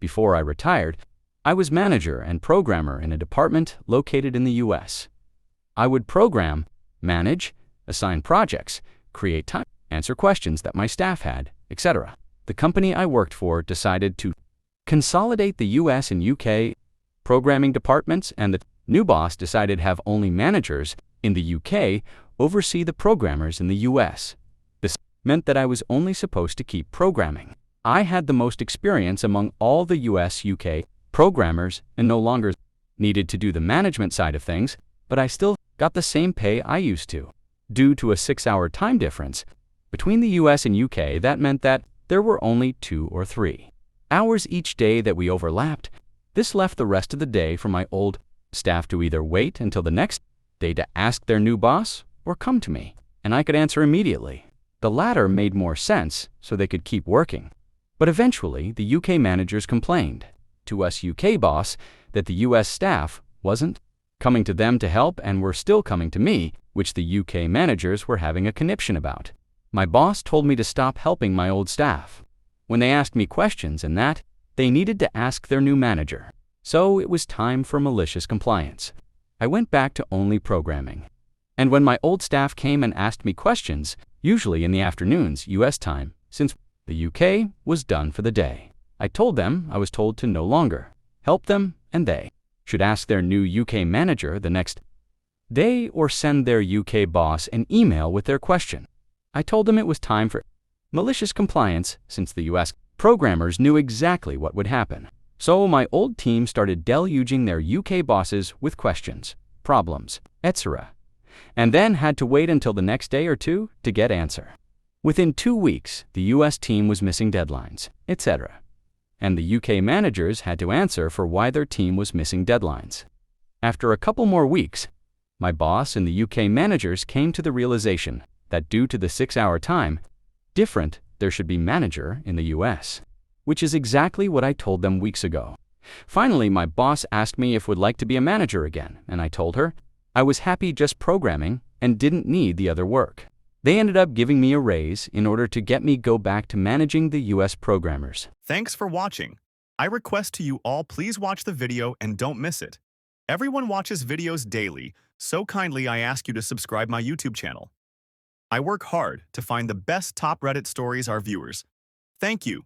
Before I retired, I was manager and programmer in a department located in the US. I would program, manage, assign projects, create time, answer questions that my staff had, etc. The company I worked for decided to consolidate the US and UK programming departments, and the new boss decided to have only managers in the UK oversee the programmers in the US. This meant that I was only supposed to keep programming. I had the most experience among all the US-UK programmers and no longer needed to do the management side of things, but I still got the same pay I used to. Due to a 6-hour time difference between the US and UK, that meant that there were only 2 or 3 hours each day that we overlapped. This left the rest of the day for my old staff to either wait until the next day to ask their new boss or come to me, and I could answer immediately. The latter made more sense, so they could keep working. But eventually, the UK managers complained to us UK boss that the US staff wasn't coming to them to help and were still coming to me, which the UK managers were having a conniption about. My boss told me to stop helping my old staff. When they asked me questions and that, they needed to ask their new manager. So it was time for malicious compliance. I went back to only programming. And when my old staff came and asked me questions, usually in the afternoons, US time, since the UK was done for the day, I told them I was told to no longer help them and they should ask their new UK manager the next day or send their UK boss an email with their question. I told them it was time for malicious compliance since the US programmers knew exactly what would happen. So my old team started deluging their UK bosses with questions, problems, etc., and then had to wait until the next day or two to get answer. Within 2 weeks, the US team was missing deadlines, etc., and the UK managers had to answer for why their team was missing deadlines. After a couple more weeks, my boss and the UK managers came to the realization that due to the 6-hour time difference, there should be manager in the US, which is exactly what I told them weeks ago. Finally, my boss asked me if I would like to be a manager again, and I told her I was happy just programming and didn't need the other work. They ended up giving me a raise in order to get me go back to managing the US programmers. Thanks for watching. I request to you all please watch the video and don't miss it. Everyone watches videos daily, so kindly I ask you to subscribe my YouTube channel. I work hard to find the best top Reddit stories our viewers. Thank you.